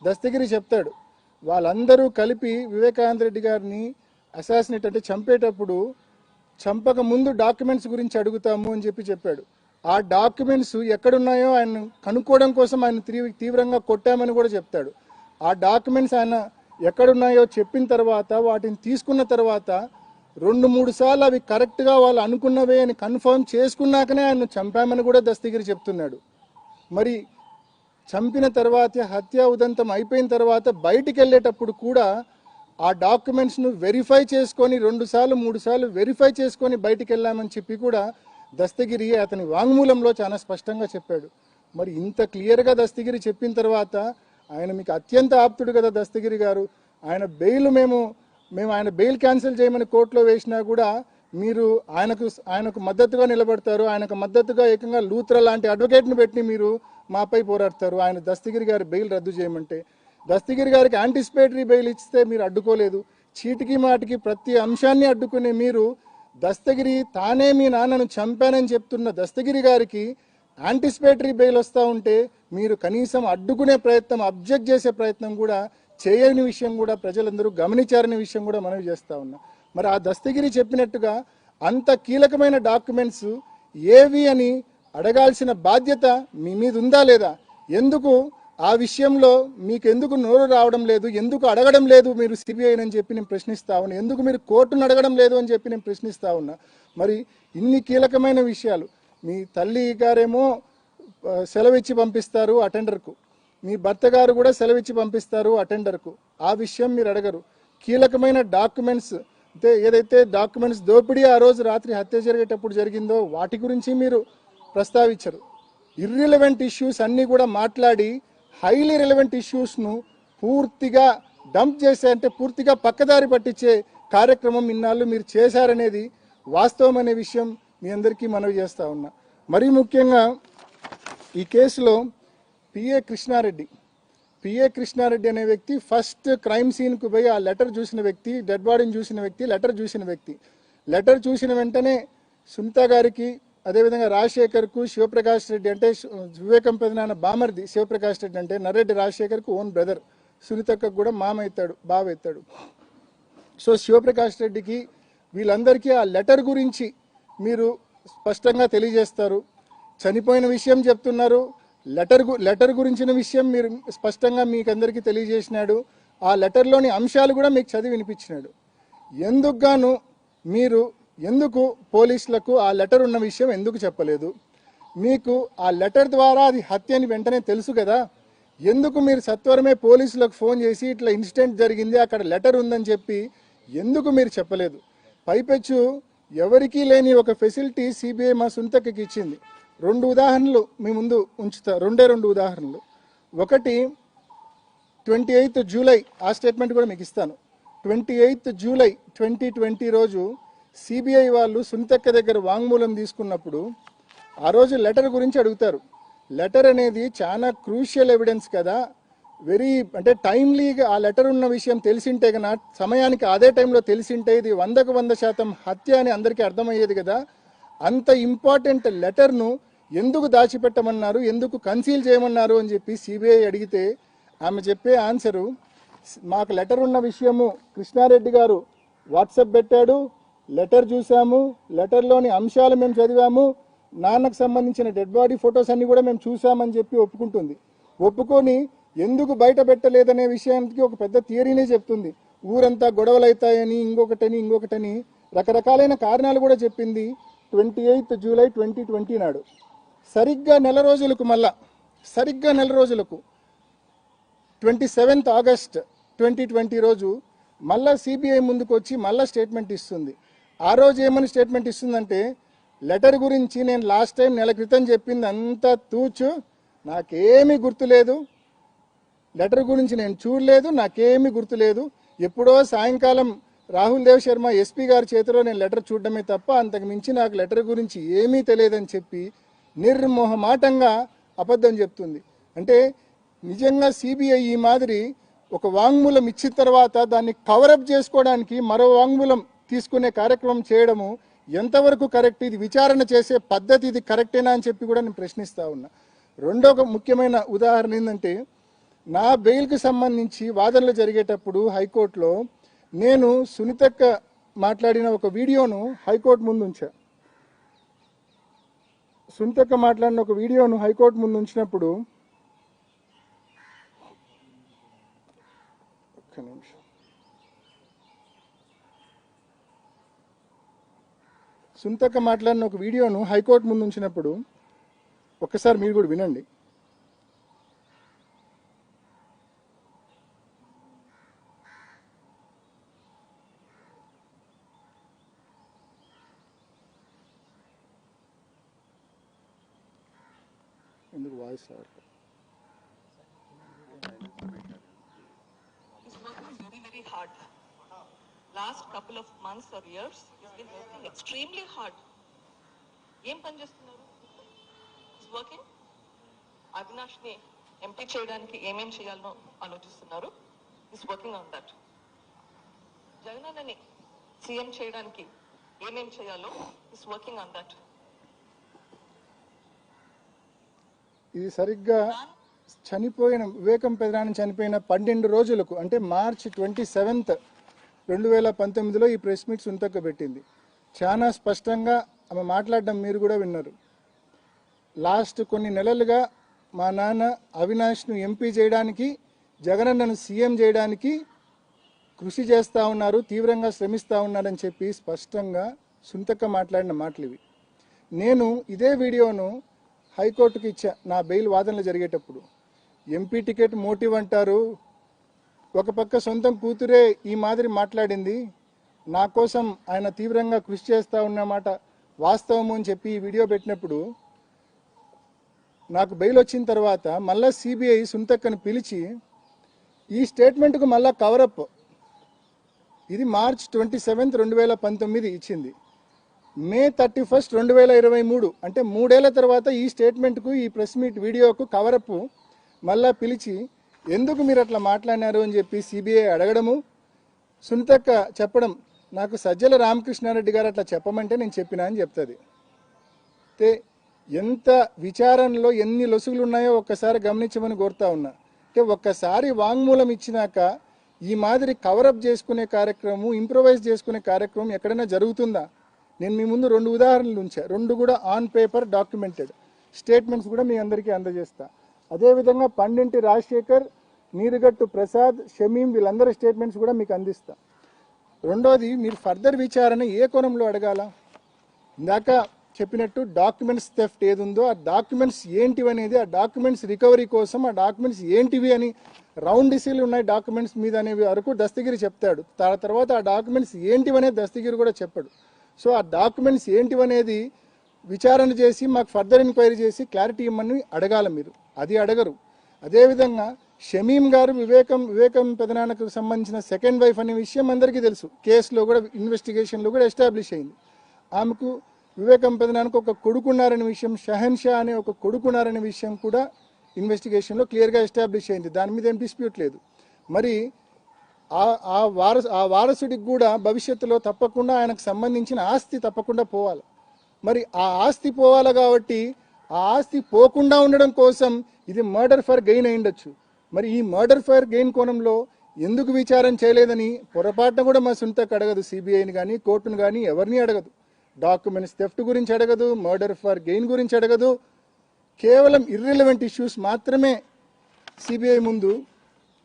దస్తగిరి చెప్తాడు, వాళ్ళందరూ కలిపి వివేకానంద రెడ్డి గారిని అసాసినేట్ అంటే చంపేటప్పుడు చంపక ముందు డాక్యుమెంట్స్ గురించి అడుగుతాము అని చెప్పాడు. ఆ డాక్యుమెంట్స్ ఎక్కడున్నాయో ఆయన కనుక్కోవడం కోసం ఆయన తీవ్రంగా కొట్టామని కూడా చెప్తాడు. ఆ డాక్యుమెంట్స్ ఆయన ఎక్కడున్నాయో చెప్పిన తర్వాత వాటిని తీసుకున్న తర్వాత 2-3 సార్లు అవి కరెక్ట్గా వాళ్ళు అనుకున్నవే అని కన్ఫర్మ్ చేసుకున్నాకనే ఆయన చంపామని కూడా దస్తగిరి చెప్తున్నాడు. మరి చంపిన తర్వాత హత్య ఉదంతం అయిపోయిన తర్వాత బయటికి వెళ్ళేటప్పుడు కూడా ఆ డాక్యుమెంట్స్ను వెరిఫై చేసుకొని 2-3 సార్లు వెరిఫై చేసుకొని బయటికి వెళ్ళామని చెప్పి కూడా దస్తగిరి అతని వాంగ్మూలంలో చాలా స్పష్టంగా చెప్పాడు. మరి ఇంత క్లియర్గా దస్తగిరి చెప్పిన తర్వాత ఆయన మీకు అత్యంత ఆప్తుడు కదా దస్తగిరి గారు, ఆయన బెయిల్ మేము ఆయన బెయిల్ క్యాన్సిల్ చేయమని కోర్టులో వేసినా కూడా మీరు ఆయనకు మద్దతుగా నిలబడతారు, ఆయనకు మద్దతుగా ఏకంగా లూత్రా లాంటి అడ్వకేట్ను పెట్టి మీరు మాపై పోరాడతారు. ఆయన దస్తగిరి గారి బెయిల్ రద్దు చేయమంటే దస్తగిరి గారికి యాంటిసిపేటరీ బెయిల్ ఇస్తే మీరు అడ్డుకోలేదు. చీటికి మాటికి ప్రతి అంశాన్ని అడ్డుకునే మీరు దస్తగిరి తానే మీ నాన్నను చంపానని చెప్తున్న దస్తగిరి గారికి యాంటిసిపేటరీ బెయిల్ వస్తూ ఉంటే మీరు కనీసం అడ్డుకునే ప్రయత్నం, అబ్జెక్ట్ చేసే ప్రయత్నం కూడా చేయని విషయం కూడా ప్రజలందరూ గమనించారనే విషయం కూడా మనవి చేస్తూ ఉన్నా. మరి ఆ దస్తగిరి చెప్పినట్టుగా అంత కీలకమైన డాక్యుమెంట్స్ ఏవి అని అడగాల్సిన బాధ్యత మీ మీద ఉందా లేదా? ఎందుకు ఆ విషయంలో మీకు ఎందుకు నోరు రావడం లేదు? ఎందుకు అడగడం లేదు మీరు సిబిఐని చెప్పి నేను ప్రశ్నిస్తా ఉన్నా. ఎందుకు మీరు కోర్టును అడగడం లేదు అని చెప్పి నేను ప్రశ్నిస్తా ఉన్నా. మరి ఇన్ని కీలకమైన విషయాలు మీ తల్లి గారేమో సెలవిచ్చి పంపిస్తారు అటెండర్కు, మీ భర్త గారు కూడా సెలవిచ్చి పంపిస్తారు అటెండర్కు. ఆ విషయం మీరు అడగరు. కీలకమైన డాక్యుమెంట్స్ అంటే ఏదైతే డాక్యుమెంట్స్ దోపిడీ ఆ రోజు రాత్రి హత్య జరిగేటప్పుడు జరిగిందో వాటి గురించి మీరు ప్రస్తావించరు. ఇర్రిలవెంట్ ఇష్యూస్ అన్నీ కూడా మాట్లాడి హైలీ రిలవెంట్ ఇష్యూస్ను పూర్తిగా డంప్ చేసే అంటే పూర్తిగా పక్కదారి పట్టించే కార్యక్రమం ఇన్నాళ్ళు మీరు చేశారనేది వాస్తవం అనే విషయం మీ అందరికీ మనవి చేస్తూ ఉన్నా. మరీ ముఖ్యంగా ఈ కేసులో పిఏ కృష్ణారెడ్డి అనే వ్యక్తి ఫస్ట్ క్రైమ్ సీన్కు పోయి ఆ లెటర్ చూసిన వ్యక్తి, డెడ్ బాడీని చూసిన వ్యక్తి, లెటర్ చూసిన వ్యక్తి. లెటర్ చూసిన వెంటనే సునీత గారికి, అదేవిధంగా రాజశేఖర్కు, శివప్రకాష్ రెడ్డి అంటే వివేకం పెదనాన్న బామర్ది శివప్రకాష్ రెడ్డి అంటే నర్రెడ్డి రాజశేఖర్కు ఓన్ బ్రదర్, సునీతకు కూడా మామ అవుతాడు, బావ అవుతాడు. సో శివప్రకాష్ రెడ్డికి వీళ్ళందరికీ ఆ లెటర్ గురించి మీరు స్పష్టంగా తెలియజేస్తారు. చనిపోయిన విషయం చెప్తున్నారు, లెటర్ గురించిన విషయం మీరు స్పష్టంగా మీకు అందరికీ తెలియజేసినాడు. ఆ లెటర్లోని అంశాలు కూడా మీకు చదివి వినిపించినాడు. ఎందుకు పోలీసులకు ఆ లెటర్ ఉన్న విషయం ఎందుకు చెప్పలేదు? మీకు ఆ లెటర్ ద్వారా అది హత్య అని వెంటనే తెలుసు కదా, ఎందుకు మీరు సత్వరమే పోలీసులకు ఫోన్ చేసి ఇట్లా ఇన్సిడెంట్ జరిగింది, అక్కడ లెటర్ ఉందని చెప్పి ఎందుకు మీరు చెప్పలేదు? పైపెచ్చు ఎవరికీ లేని ఒక ఫెసిలిటీ సిబిఐ మా సునీతకి ఇచ్చింది. 2 ఉదాహరణలు మీ ముందు ఉంచుతా, 2 ఉదాహరణలు. ఒకటి 28th జూలై, ఆ స్టేట్మెంట్ కూడా మీకు ఇస్తాను. 28th జూలై 2020 రోజు సిబిఐ వాళ్ళు సునీతక్క దగ్గర వాంగ్మూలం తీసుకున్నప్పుడు ఆ రోజు లెటర్ గురించి అడుగుతారు. లెటర్ అనేది చాలా క్రూషియల్ ఎవిడెన్స్ కదా, అంటే టైమ్లీగా ఆ లెటర్ ఉన్న విషయం తెలిసింటే కన్నా సమయానికి అదే టైంలో తెలిసింటే ఇది 100% హత్య అని అందరికీ అర్థమయ్యేది కదా. అంత ఇంపార్టెంట్ లెటర్ను ఎందుకు దాచిపెట్టమన్నారు, ఎందుకు కన్సీల్ చేయమన్నారు అని చెప్పి సిబిఐ అడిగితే ఆమె చెప్పే ఆన్సరు, మాకు లెటర్ ఉన్న విషయము కృష్ణారెడ్డి గారు వాట్సాప్ పెట్టాడు, లెటర్ చూసాము, లెటర్లోని అంశాలు మేము చదివాము, నాన్నకు సంబంధించిన డెడ్ బాడీ ఫొటోస్ అన్ని కూడా మేము చూసామని చెప్పి ఒప్పుకుంటుంది. ఒప్పుకొని ఎందుకు బయట పెట్టలేదనే విషయానికి ఒక పెద్ద థియరీనే చెప్తుంది. ఊరంతా గొడవలు అవుతాయని, ఇంకొకటని రకరకాలైన కారణాలు కూడా చెప్పింది. 28th జూలై 2020 నాడు సరిగ్గా నెల రోజులకు 27th ఆగస్ట్ 2020 రోజు మళ్ళా సిబిఐ ముందుకు వచ్చి మళ్ళా స్టేట్మెంట్ ఇస్తుంది. ఆ రోజు ఏమని స్టేట్మెంట్ ఇస్తుందంటే, లెటర్ గురించి నేను లాస్ట్ టైం నెల క్రితం చెప్పింది అంతా తూచు, నాకేమీ గుర్తులేదు, లెటర్ గురించి నేను చూడలేదు, నాకేమీ గుర్తులేదు, ఎప్పుడో సాయంకాలం రాహుల్ దేవ్ శర్మ ఎస్పీ గారి చేతిలో నేను లెటర్ చూడడమే తప్ప అంతకు మించి నాకు లెటర్ గురించి ఏమీ తెలియదని చెప్పి నిర్మోహమాటంగా అబద్ధం చెప్తుంది. అంటే నిజంగా సిబిఐ ఈ మాదిరి ఒక వాంగ్మూలం ఇచ్చిన తర్వాత దాన్ని కవరప్ చేసుకోవడానికి మరో వాంగ్మూలం తీసుకునే కార్యక్రమం చేయడము ఎంతవరకు కరెక్ట్? ఇది విచారణ చేసే పద్ధతి ఇది కరెక్టేనా అని చెప్పి కూడా నేను ప్రశ్నిస్తా ఉన్నా. రెండో ముఖ్యమైన ఉదాహరణ ఏంటంటే, నా బెయిల్కి సంబంధించి వాదనలు జరిగేటప్పుడు హైకోర్టులో నేను సునీతక్క మాట్లాడిన ఒక వీడియోను హైకోర్టు ముందు ఉంచా. సునీతక్క మాట్లాడిన ఒక వీడియోను హైకోర్టు ముందు ఉంచినప్పుడు ఒక్క నిమిషం, సునీతక్క మాట్లాడిన ఒక వీడియోను హైకోర్టు ముందు ఉంచినప్పుడు ఒక్కసారి మీరు కూడా వినండి. ఎందుకు వాయిస్ రావట్లేదు? Very hard. Last couple of months or years, he's been working extremely hard. ఏం పని చేస్తున్నారు? He's working. అవినాష్ ని ఎంపీ చేయడానికి ఏమేం చేయాలో ఆలోచిస్తున్నారు. He's working on that. జగనన్నని సీఎం చేయడానికి ఏమేం చేయాలో He's working on that. ఇది సరిగ్గా చనిపోయిన వివేకం పెదనాని చనిపోయిన 12 రోజులకు అంటే మార్చి 27, 2019లో ఈ ప్రెస్ మీట్ సునీతక్క పెట్టింది. చాలా స్పష్టంగా ఆమె మాట్లాడడం మీరు కూడా విన్నారు. లాస్ట్ కొన్ని నెలలుగా మా నాన్న అవినాష్ను ఎంపీ చేయడానికి, జగనన్నను సీఎం చేయడానికి కృషి చేస్తూ ఉన్నారు, తీవ్రంగా శ్రమిస్తూ ఉన్నారని చెప్పి స్పష్టంగా సునీతక్క మాట్లాడిన మాటలు ఇవి. నేను ఇదే వీడియోను హైకోర్టుకి ఇచ్చా నా బెయిల్ వాదనలు జరిగేటప్పుడు. ఎంపీ టికెట్ మోటివ్ అంటారు, ఒక పక్క సొంతం కూతురే ఈ మాదిరి మాట్లాడింది, నా కోసం ఆయన తీవ్రంగా కృషి చేస్తూ ఉన్నమాట వాస్తవము అని చెప్పి ఈ వీడియో పెట్టినప్పుడు నాకు బెయిల్ వచ్చిన తర్వాత మళ్ళా సిబిఐ సునీతక్కను పిలిచి ఈ స్టేట్మెంట్కు మళ్ళా కవరప్, ఇది మార్చ్ 27, 2019 ఇచ్చింది. మే 31, 2023 అంటే 3 ఏళ్ల తర్వాత ఈ స్టేట్మెంట్కు, ఈ ప్రెస్ మీట్ వీడియోకు కవరప్ మళ్ళా పిలిచి ఎందుకు మీరు అట్లా మాట్లాడినారు అని చెప్పి సిబిఐ అడగడము, సునీతక్క చెప్పడం, నాకు సజ్జల రామకృష్ణారెడ్డి గారు అట్లా చెప్పమంటే నేను చెప్పినా అని చెప్తుంది. అంటే ఎంత విచారణలో ఎన్ని లొసుగులు ఉన్నాయో ఒక్కసారి గమనించమని కోరుతా ఉన్నా. అంటే ఒక్కసారి వాంగ్మూలం ఇచ్చినాక ఈ మాదిరి కవరప్ చేసుకునే కార్యక్రమం, ఇంప్రొవైజ్ చేసుకునే కార్యక్రమం ఎక్కడైనా జరుగుతుందా? నేను మీ ముందు 2 ఉదాహరణలు ఉంచా, 2 కూడా ఆన్ పేపర్ డాక్యుమెంటెడ్ స్టేట్మెంట్స్ కూడా మీ అందరికీ అందజేస్తా. అదేవిధంగా పండింటి రాజశేఖర్, నీరుగట్టు ప్రసాద్, షమీం వీళ్ళందరి స్టేట్మెంట్స్ కూడా మీకు అందిస్తా. రెండోది, మీరు ఫర్దర్ విచారణ ఏ కోణంలో అడగాల? ఇందాక చెప్పినట్టు డాక్యుమెంట్స్ థెఫ్ట్ ఏది ఉందో ఆ డాక్యుమెంట్స్ ఏంటివి అనేది, ఆ డాక్యుమెంట్స్ రికవరీ కోసం ఆ డాక్యుమెంట్స్ ఏంటివి అని రౌండ్ డిసీలు ఉన్నాయి డాక్యుమెంట్స్ మీద అనేవి వరకు దస్తగిరి చెప్తాడు. తర్వాత ఆ డాక్యుమెంట్స్ ఏంటివనేది దస్తగిరి కూడా చెప్పాడు. సో ఆ డాక్యుమెంట్స్ ఏంటివనేది విచారణ చేసి మాకు ఫర్దర్ ఎంక్వైరీ చేసి క్లారిటీ ఇవ్వమని అడగాల మీరు, అది అడగరు. అదేవిధంగా షమీం గారు వివేకం పెదనాన్నకు సంబంధించిన సెకండ్ వైఫ్ అనే విషయం అందరికీ తెలుసు, కేసులో కూడా ఇన్వెస్టిగేషన్లో కూడా ఎస్టాబ్లిష్ అయింది. ఆమెకు వివేకం పెదనాన్నకు ఒక కొడుకున్నారనే విషయం, షహన్ షా అనే ఒక కొడుకున్నారనే విషయం కూడా ఇన్వెస్టిగేషన్లో క్లియర్గా ఎస్టాబ్లిష్ అయింది, దాని మీద ఏం డిస్ప్యూట్ లేదు. మరి ఆ వారసుడికి కూడా భవిష్యత్తులో తప్పకుండా ఆయనకు సంబంధించిన ఆస్తి తప్పకుండా పోవాలి. మరి ఆ ఆస్తి పోవాలి కాబట్టి ఆ ఆస్తి పోకుండా ఉండడం కోసం ఇది మర్డర్ ఫర్ గెయిన్ అయి ఉండొచ్చు. మరి ఈ మర్డర్ ఫర్ గెయిన్ కోణంలో ఎందుకు విచారణ చేయలేదని పొరపాటున కూడా మా సునీతక్క అడగదు, సిబిఐని కానీ కోర్టును కానీ ఎవరిని అడగదు. డాక్యుమెంట్స్ థెఫ్ట్ గురించి అడగదు, మర్డర్ ఫర్ గెయిన్ గురించి అడగదు. కేవలం ఇర్రిలవెంట్ ఇష్యూస్ మాత్రమే సిబిఐ ముందు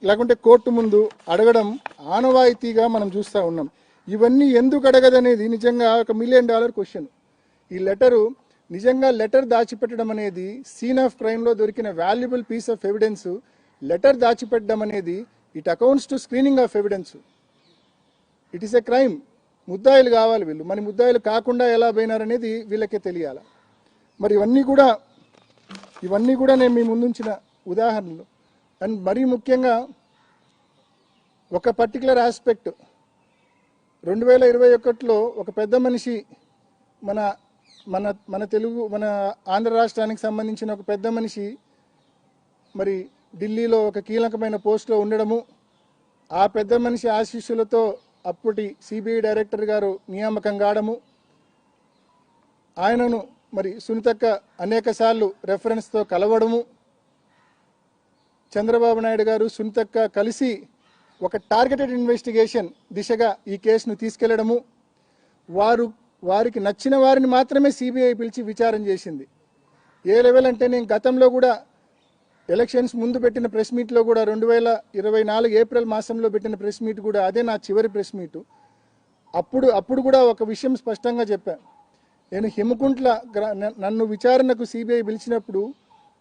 లేకుంటే కోర్టు ముందు అడగడం ఆనవాయితీగా మనం చూస్తూ ఉన్నాం. ఇవన్నీ ఎందుకు అడగదనేది నిజంగా ఒక $1 మిలియన్ క్వశ్చన్. ఈ లెటరు నిజంగా లెటర్ దాచిపెట్టడం అనేది సీన్ ఆఫ్ క్రైమ్లో దొరికిన valuable piece of evidence. Letter దాచిపెట్టడం అనేది it accounts to screening of evidence. It is a crime. ముద్దాయిలు కావాలి వీళ్ళు, మరి ముద్దాయిలు కాకుండా ఎలా పోయినారనేది వీళ్ళకే తెలియాలి. మరి ఇవన్నీ కూడా నేను మీ ముందుంచిన ఉదాహరణలు. అండ్ మరీ ముఖ్యంగా ఒక పర్టికులర్ ఆస్పెక్ట్, 2021లో ఒక పెద్ద మనిషి మన మన మన తెలుగు మన ఆంధ్ర రాష్ట్రానికి సంబంధించిన ఒక పెద్ద మనిషి మరి ఢిల్లీలో ఒక కీలకమైన పోస్టులో ఉండడము, ఆ పెద్ద మనిషి ఆశీస్సులతో అప్పటి సిబిఐ డైరెక్టర్ గారు నియామకం కావడము, ఆయనను మరి సునీతక్క అనేక సార్లు రెఫరెన్స్తో కలవడము, చంద్రబాబు నాయుడు గారు సునీతక్క కలిసి ఒక టార్గెటెడ్ ఇన్వెస్టిగేషన్ దిశగా ఈ కేసును తీసుకెళ్లడము, వారికి నచ్చిన వారిని మాత్రమే సిబిఐ పిలిచి విచారణ చేసింది. ఏ లెవెల్ అంటే నేను గతంలో కూడా ఎలక్షన్స్ ముందు పెట్టిన ప్రెస్ మీట్లో కూడా 2024 ఏప్రిల్ మాసంలో పెట్టిన ప్రెస్ మీట్ కూడా అదే నా చివరి ప్రెస్ మీటు. అప్పుడు కూడా ఒక విషయం స్పష్టంగా చెప్పాను. నేను హిమకుంట్ల నన్ను విచారణకు సిబిఐ పిలిచినప్పుడు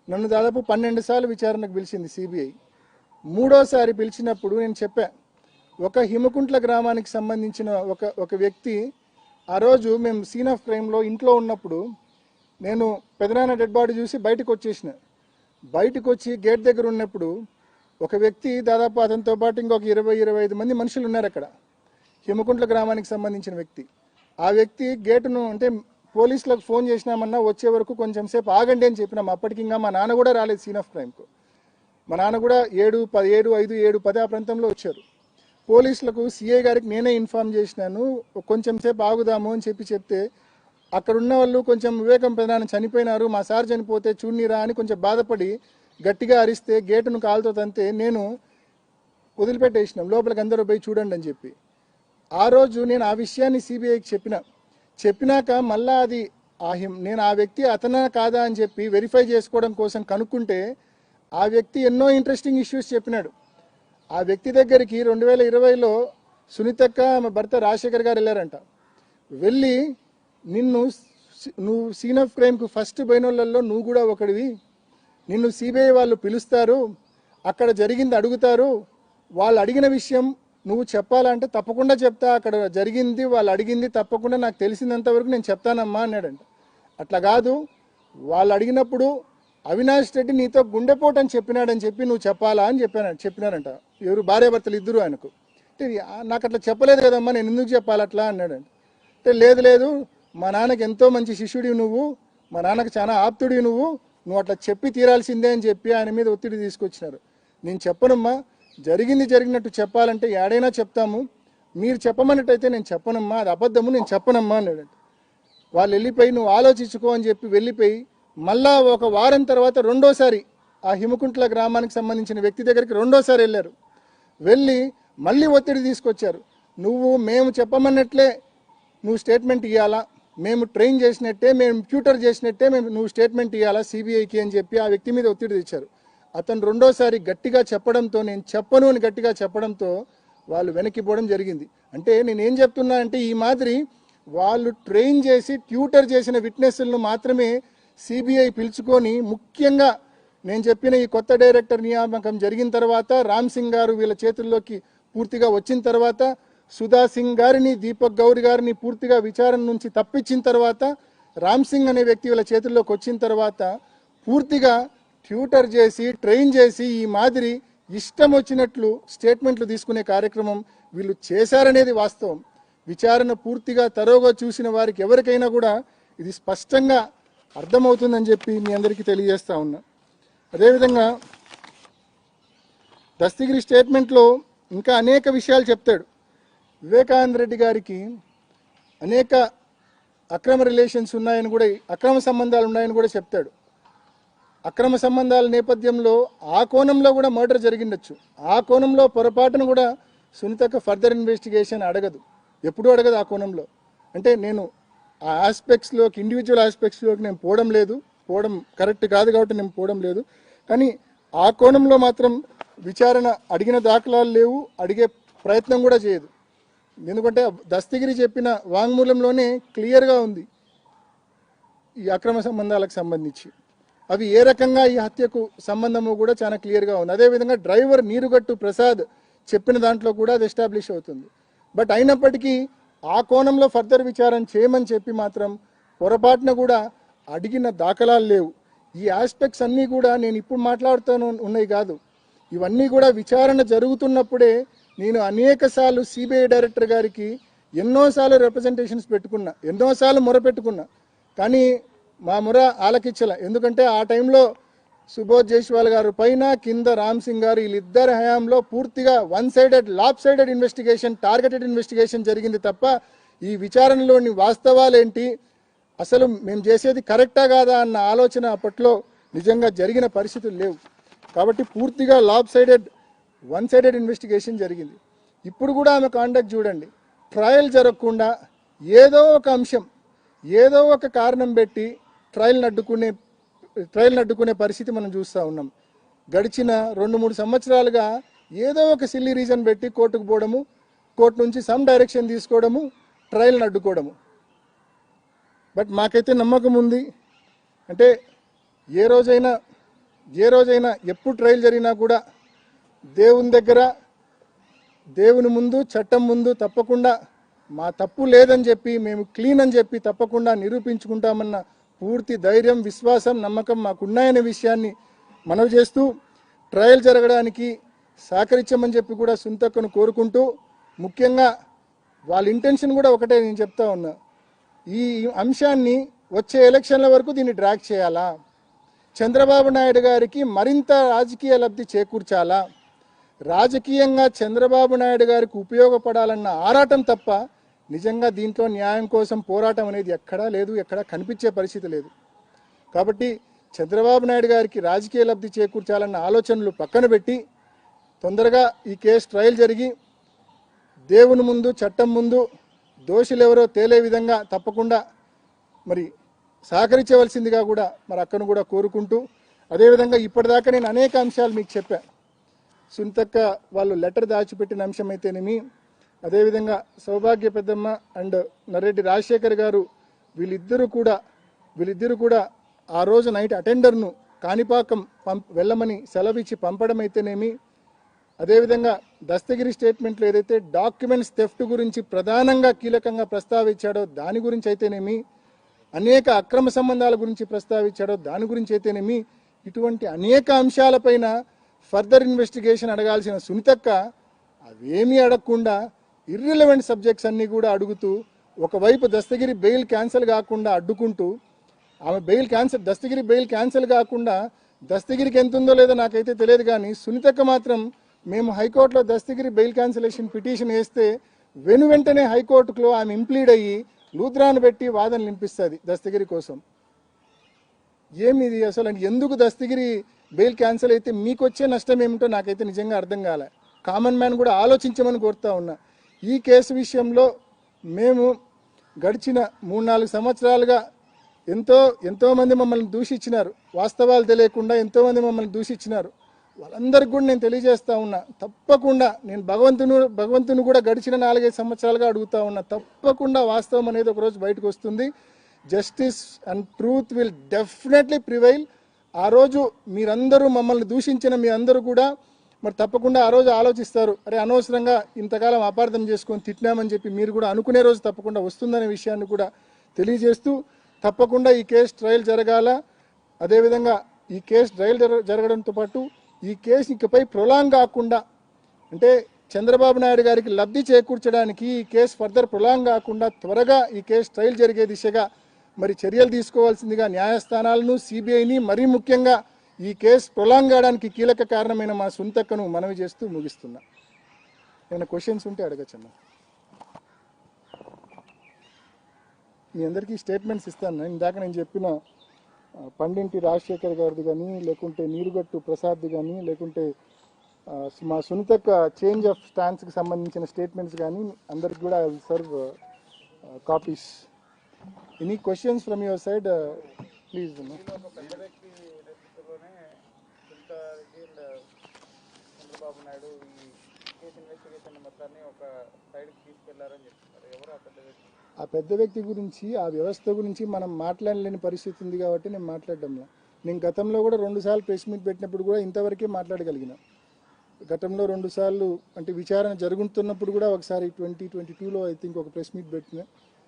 నన్ను దాదాపు 12 సార్లు విచారణకు పిలిచింది సిబిఐ. మూడోసారి పిలిచినప్పుడు నేను చెప్పా, ఒక హిమకుంట్ల గ్రామానికి సంబంధించిన ఒక వ్యక్తి ఆ రోజు మేము సీన్ ఆఫ్ క్రైమ్లో ఇంట్లో ఉన్నప్పుడు నేను పెదనాన్న డెడ్ బాడీ చూసి బయటకు వచ్చేసిన. బయటకు వచ్చి గేట్ దగ్గర ఉన్నప్పుడు ఒక వ్యక్తి దాదాపు అతనితో పాటు ఇంకొక 20-25 మంది మనుషులు ఉన్నారు అక్కడ, హిమకుంట్ల గ్రామానికి సంబంధించిన వ్యక్తి. ఆ వ్యక్తి గేటును అంటే పోలీసులకు ఫోన్ చేసినామన్నా వచ్చే వరకు కొంచెం సేపు ఆగండి అని చెప్పినాం. అప్పటికి ఇంకా మా నాన్న కూడా రాలేదు సీన్ ఆఫ్ క్రైమ్కు. మా నాన్న కూడా 7:10 ఆ ప్రాంతంలో వచ్చారు. పోలీసులకు సిఐ గారికి నేనే ఇన్ఫార్మ్ చేసినాను, కొంచెం సేపు ఆగుదాము అని చెప్తే అక్కడ ఉన్న వాళ్ళు కొంచెం వివేకం పెదనాన్న చనిపోయినారు, మా సార్ చనిపోతే చూడనీరా అని కొంచెం బాధపడి గట్టిగా అరిస్తే గేటును కాలుతో తంతే నేను వదిలిపెట్టేసినాం, లోపలికి అందరూ పోయి చూడండి అని చెప్పి. ఆ రోజు నేను ఆ విషయాన్ని సిబిఐకి చెప్పినాక మళ్ళా అది నేను ఆ వ్యక్తి అతనా కాదా అని చెప్పి వెరిఫై చేసుకోవడం కోసం కనుక్కుంటే ఆ వ్యక్తి ఎన్నో ఇంట్రెస్టింగ్ ఇష్యూస్ చెప్పినాడు. ఆ వ్యక్తి దగ్గరికి 2020లో సునీతక్క మా భర్త రాజశేఖర్ గారు వెళ్ళారంట. వెళ్ళి నువ్వు సీన్ ఆఫ్ క్రైమ్కు ఫస్ట్ పోయినోళ్ళల్లో నువ్వు కూడా ఒకడివి, నిన్ను సిబిఐ వాళ్ళు పిలుస్తారు, అక్కడ జరిగింది అడుగుతారు, వాళ్ళు అడిగిన విషయం నువ్వు చెప్పాలంటే తప్పకుండా చెప్తా, అక్కడ జరిగింది వాళ్ళు అడిగింది తప్పకుండా నాకు తెలిసినంత వరకు నేను చెప్తానమ్మా అన్నాడంట. అట్లా కాదు, వాళ్ళు అడిగినప్పుడు అవినాష్ రెడ్డి నీతో గుండెపోటు అని చెప్పినాడని చెప్పి నువ్వు చెప్పాలా అని చెప్పినారంట. ఎవరు భార్యాభర్తలు ఇద్దరు ఆయనకు. అంటే నాకు అట్లా చెప్పలేదు కదమ్మా, నేను ఎందుకు చెప్పాలి అట్లా అన్నాడంట. అంటే లేదు మా నాన్నకి ఎంతో మంచి శిష్యుడివి నువ్వు, మా నాన్నకు చాలా ఆప్తుడివి నువ్వు అట్లా చెప్పి తీరాల్సిందే అని చెప్పి ఆయన మీద ఒత్తిడి తీసుకొచ్చినారు. నేను చెప్పనమ్మా, జరిగినట్టు చెప్పాలంటే ఏడైనా చెప్తాము, మీరు చెప్పమన్నట్టయితే నేను చెప్పనమ్మా, అది అబద్ధము, నేను చెప్పనమ్మా అన్నాడంట. వాళ్ళు వెళ్ళిపోయి నువ్వు ఆలోచించుకో అని చెప్పి వెళ్ళిపోయి మళ్ళా ఒక వారం తర్వాత రెండోసారి ఆ హిమకుంట్ల గ్రామానికి సంబంధించిన వ్యక్తి దగ్గరికి రెండోసారి వెళ్ళారు. వెళ్ళి మళ్ళీ ఒత్తిడి తీసుకొచ్చారు. మేము చెప్పమన్నట్లే నువ్వు స్టేట్మెంట్ ఇవ్వాలా, మేము ట్రైన్ చేసినట్టే, మేము ట్యూటర్ చేసినట్టే నువ్వు స్టేట్మెంట్ ఇవ్వాలా సిబిఐకి అని చెప్పి ఆ వ్యక్తి మీద ఒత్తిడి తెచ్చారు. అతను రెండోసారి గట్టిగా చెప్పడంతో, నేను చెప్పను అని గట్టిగా చెప్పడంతో వాళ్ళు వెనక్కిపోవడం జరిగింది. అంటే నేనేం చెప్తున్నా అంటే ఈ మాదిరి వాళ్ళు ట్రైన్ చేసి ట్యూటర్ చేసిన విట్నెస్లను మాత్రమే సిబిఐ పిలుచుకొని, ముఖ్యంగా నేను చెప్పిన ఈ కొత్త డైరెక్టర్ నియామకం జరిగిన తర్వాత, రామ్ సింగ్ గారు వీళ్ళ చేతుల్లోకి పూర్తిగా వచ్చిన తర్వాత, సుధా సింగ్ గారిని, దీపక్ గౌరి గారిని పూర్తిగా విచారణ నుంచి తప్పించిన తర్వాత, రామ్ సింగ్ అనే వ్యక్తి వీళ్ళ చేతుల్లోకి వచ్చిన తర్వాత పూర్తిగా ట్యూటర్ చేసి ట్రైన్ చేసి ఈ మాదిరి ఇష్టం వచ్చినట్లు స్టేట్మెంట్లు తీసుకునే కార్యక్రమం వీళ్ళు చేశారనేది వాస్తవం. విచారణ పూర్తిగా తరోగా చూసిన వారికి ఎవరికైనా కూడా ఇది స్పష్టంగా అర్థమవుతుందని చెప్పి మీ అందరికీ తెలియజేస్తా ఉన్నా. అదేవిధంగా దస్తగిరి స్టేట్మెంట్లో ఇంకా అనేక విషయాలు చెప్తాడు. వివేకానంద రెడ్డి గారికి అనేక అక్రమ రిలేషన్స్ ఉన్నాయని కూడా, అక్రమ సంబంధాలు ఉన్నాయని కూడా చెప్తాడు. అక్రమ సంబంధాల నేపథ్యంలో ఆ కోణంలో కూడా మర్డర్ జరిగిండొచ్చు. ఆ కోణంలో పొరపాటును కూడా సునీతక్క ఫర్దర్ ఇన్వెస్టిగేషన్ అడగదు, ఎప్పుడూ అడగదు ఆ కోణంలో. అంటే నేను ఆ ఆస్పెక్ట్స్లోకి, ఇండివిజువల్ ఆస్పెక్ట్స్లోకి నేను పోవడం కరెక్ట్ కాదు కాబట్టి నేను పోవడం లేదు. కానీ ఆ కోణంలో మాత్రం విచారణ అడిగిన దాఖలాలు లేవు, అడిగే ప్రయత్నం కూడా చేయదు. ఎందుకంటే దస్తగిరి చెప్పిన వాంగ్మూలంలోనే క్లియర్గా ఉంది ఈ అక్రమ సంబంధాలకు సంబంధించి. అవి ఏ రకంగా ఈ హత్యకు సంబంధము కూడా చాలా క్లియర్గా ఉంది. అదేవిధంగా డ్రైవర్ నీరుగట్టు ప్రసాద్ చెప్పిన దాంట్లో కూడా అది ఎస్టాబ్లిష్ అవుతుంది. బట్ అయినప్పటికీ ఆ కోణంలో ఫర్దర్ విచారణ చేయమని చెప్పి మాత్రం పొరపాటున కూడా అడిగిన దాఖలాలు లేవు. ఈ ఆస్పెక్ట్స్ అన్నీ కూడా నేను ఇప్పుడు మాట్లాడుతూనే ఉన్నాయి కాదు, ఇవన్నీ కూడా విచారణ జరుగుతున్నప్పుడే నేను అనేక సార్లు సిబిఐ డైరెక్టర్ గారికి ఎన్నోసార్లు రిప్రజెంటేషన్స్ పెట్టుకున్నా, ఎన్నోసార్లు మొరపెట్టుకున్నా, కానీ మా మొర ఆలకించలే. ఎందుకంటే ఆ టైంలో సుబోధ్ జైస్వాల్ గారు పైన, కింద రామ్ సింగ్ గారు, వీళ్ళిద్దరి హయాంలో పూర్తిగా lopsided investigation, targeted investigation జరిగింది తప్ప ఈ విచారణలోని వాస్తవాలేంటి, అసలు మేము చేసేది కరెక్టా కాదా అన్న ఆలోచన అప్పట్లో నిజంగా జరిగిన పరిస్థితులు లేవు. కాబట్టి పూర్తిగా వన్ సైడెడ్ ఇన్వెస్టిగేషన్ జరిగింది. ఇప్పుడు కూడా ఆమె కాండక్ట్ చూడండి, ట్రయల్ జరగకుండా ఏదో ఒక అంశం, ఏదో ఒక కారణం పెట్టి ట్రయల్ని అడ్డుకునే పరిస్థితి మనం చూస్తూ ఉన్నాం. గడిచిన 2-3 సంవత్సరాలుగా ఏదో ఒక సిల్లీ రీజన్ పెట్టి కోర్టుకు పోవడము, కోర్టు నుంచి సమ్ డైరెక్షన్ తీసుకోవడము, ట్రయల్ని అడ్డుకోవడము. బట్ మాకైతే నమ్మకం ఉంది, అంటే ఏ రోజైనా ఎప్పుడు ట్రయల్ జరిగినా కూడా దేవుని దగ్గర, దేవుని ముందు, చట్టం ముందు తప్పకుండా మా తప్పు లేదని చెప్పి, మేము క్లీన్ అని చెప్పి తప్పకుండా నిరూపించుకుంటామన్న పూర్తి ధైర్యం, విశ్వాసం, నమ్మకం మాకున్నాయనే విషయాన్ని మనవి చేస్తూ, ట్రయల్ జరగడానికి సహకరించమని చెప్పి కూడా సునీతక్కను కోరుకుంటూ, ముఖ్యంగా వాళ్ళ ఇంటెన్షన్ కూడా ఒకటే, నేను చెప్తా ఉన్నా, ఈ అంశాన్ని వచ్చే ఎలక్షన్ల వరకు దీన్ని డ్రాగ్ చేయాలా, చంద్రబాబు నాయుడు గారికి మరింత రాజకీయ లబ్ధి చేకూర్చాలా, రాజకీయంగా చంద్రబాబు నాయుడు గారికి ఉపయోగపడాలన్న ఆరాటం తప్ప నిజంగా దీంట్లో న్యాయం కోసం పోరాటం అనేది ఎక్కడా లేదు, ఎక్కడా కనిపించే పరిస్థితి లేదు. కాబట్టి చంద్రబాబు నాయుడు గారికి రాజకీయ లబ్ధి చేకూర్చాలన్న ఆలోచనలు పక్కన పెట్టి తొందరగా ఈ కేసు ట్రయల్ జరిగి దేవుని ముందు, చట్టం ముందు దోషులెవరో తేలే విధంగా తప్పకుండా మరి సహకరించవలసిందిగా కూడా మరి అక్కను కూడా కోరుకుంటూ, అదేవిధంగా ఇప్పటిదాకా నేను అనేక అంశాలు మీకు చెప్పాను. సునీతక్క వాళ్ళు లెటర్ దాచిపెట్టిన అంశం అయితేనేమి, అదేవిధంగా సౌభాగ్య పెద్దమ్మ అండ్ నరెడ్డి రాజశేఖర్ గారు వీళ్ళిద్దరూ కూడా ఆ రోజు నైట్ అటెండర్ను కాణిపాకం వెళ్ళమని సెలవిచ్చి పంపడం అయితేనేమి, అదేవిధంగా దస్తగిరి స్టేట్మెంట్లో ఏదైతే డాక్యుమెంట్స్ థెఫ్ట్ గురించి ప్రధానంగా కీలకంగా ప్రస్తావించాడో దాని గురించి అయితేనేమి, అనేక అక్రమ సంబంధాల గురించి ప్రస్తావించాడో దాని గురించి అయితేనేమి, ఇటువంటి అనేక అంశాలపైన ఫర్దర్ ఇన్వెస్టిగేషన్ అడగాల్సిన సునీతక్క అవేమీ అడగకుండా ఇర్రిలవెంట్ సబ్జెక్ట్స్ అన్నీ కూడా అడుగుతూ, ఒకవైపు దస్తగిరి బెయిల్ క్యాన్సిల్ కాకుండా అడ్డుకుంటూ, ఆమె దస్తగిరి బెయిల్ క్యాన్సిల్ కాకుండా దస్తగిరికి ఎంత ఉందో లేదో నాకైతే తెలియదు, కానీ సునీతక్క మాత్రం మేము హైకోర్టులో దస్తగిరి బెయిల్ క్యాన్సిలేషన్ పిటిషన్ వేస్తే వెంటనే హైకోర్టులో ఆమె ఇంప్లీడ్ అయ్యి లూథ్రాను పెట్టి వాదనలు వినిపిస్తుంది దస్తగిరి కోసం. ఏమిది అసలు, ఎందుకు దస్తగిరి బెయిల్ క్యాన్సిల్ అయితే మీకు వచ్చే నష్టం ఏమిటో నాకైతే నిజంగా అర్థం కాలే. కామన్ మ్యాన్ కూడా ఆలోచించమని కోరుతా ఉన్నా. ఈ కేసు విషయంలో మేము గడిచిన 3-4 సంవత్సరాలుగా ఎంతోమంది మమ్మల్ని దూషించినారు, వాస్తవాలు తెలియకుండా ఎంతోమంది మమ్మల్ని దూషించినారు. వాళ్ళందరికీ కూడా నేను తెలియజేస్తా ఉన్నా, తప్పకుండా నేను భగవంతుని కూడా గడిచిన 4-5 సంవత్సరాలుగా అడుగుతా ఉన్నా, తప్పకుండా వాస్తవం అనేది ఒకరోజు బయటకు వస్తుంది. Justice and truth will definitely prevail. ఆ రోజు మీరందరూ మమ్మల్ని దూషించిన మీ అందరూ కూడా మరి తప్పకుండా ఆ రోజు ఆలోచిస్తారు, అరే అనవసరంగా ఇంతకాలం అపార్థం చేసుకొని తిట్టినామని చెప్పి మీరు కూడా అనుకునే రోజు తప్పకుండా వస్తుందనే విషయాన్ని కూడా తెలియజేస్తూ, తప్పకుండా ఈ కేసు ట్రయల్ జరగాల. అదేవిధంగా ఈ కేసు ట్రయల్ జరగడంతో పాటు ఈ కేసు ఇకపై ప్రొలాంగ్ కాకుండా, అంటే చంద్రబాబు నాయుడు గారికి లబ్ధి చేకూర్చడానికి ఈ కేసు ఫర్దర్ ప్రొలాంగ్ కాకుండా త్వరగా ఈ కేసు ట్రయల్ జరిగే దిశగా మరి చర్యలు తీసుకోవాల్సిందిగా న్యాయస్థానాలను, సిబిఐని, మరీ ముఖ్యంగా ఈ కేసు ప్రొలాంగ్ కావడానికి కీలక కారణమైన మా సునీతక్కను మనవి చేస్తూ ముగిస్తున్నా. ఏమైనా క్వశ్చన్స్ ఉంటే అడగచ్చమ్మా. మీ అందరికీ స్టేట్మెంట్స్ ఇస్తాను. ఇందాక నేను చెప్పిన పండింటి రాజశేఖర్ గారిది కానీ, లేకుంటే నీరుగట్టు ప్రసాద్ది కానీ, లేకుంటే మా సునీతక్క చేంజ్ ఆఫ్ స్టాన్స్కి సంబంధించిన స్టేట్మెంట్స్ కానీ అందరికి కూడా I will serve copies. Any questions from your side please. Chandrababu Naidu ఈ కేసు ఇన్వెస్టిగేషన్ మొత్తాన్ని ఒక సైడ్కి తీసుకెళ్లారని చెప్తున్నారు. ఎవరు ఆ పెద్ద వ్యక్తి? ఆ పెద్ద వ్యక్తి గురించి, ఆ వ్యవస్థ గురించి మనం మాట్లాడలేని పరిస్థితి ఉంది కాబట్టి నేను మాట్లాడడంలో. నేను గతంలో కూడా 2 సార్లు ప్రెస్ మీట్ పెట్టినప్పుడు కూడా ఇంతవరకే మాట్లాడగలిగిన. గతంలో 2 సార్లు అంటే విచారణ జరుగుతున్నప్పుడు కూడా ఒకసారి 2022లో ఐ థింక్ ఒక ప్రెస్ మీట్ పెట్టిన,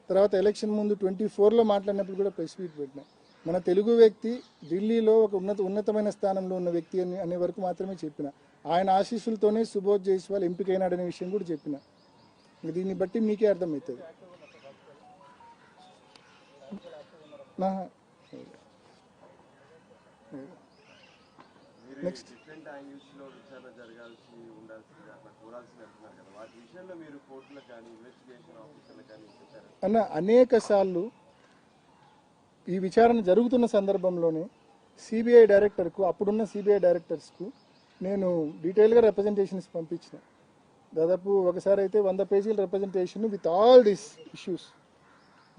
తర్వాత ఎలక్షన్ ముందు 24లో మాట్లాడినప్పుడు కూడా ప్రెస్ మీట్ పెట్టిన. మన తెలుగు వ్యక్తి ఢిల్లీలో ఒక ఉన్నతమైన స్థానంలో ఉన్న వ్యక్తి అనే వరకు మాత్రమే చెప్పిన. ఆయన ఆశీస్సులతోనే సుబోధ్ జైస్వాల్ ఎంపికైనాడనే విషయం కూడా చెప్పిన. దీన్ని బట్టి మీకే అర్థమవుతుంది. నెక్స్ట్ అన్న అనేక సార్లు ఈ విచారణ జరుగుతున్న సందర్భంలోనే సిబిఐ డైరెక్టర్కు, అప్పుడున్న సిబిఐ డైరెక్టర్స్కు నేను డీటెయిల్గా రిప్రజెంటేషన్స్ పంపించిన. దాదాపు ఒకసారి అయితే 100 పేజీల representation with all these issues.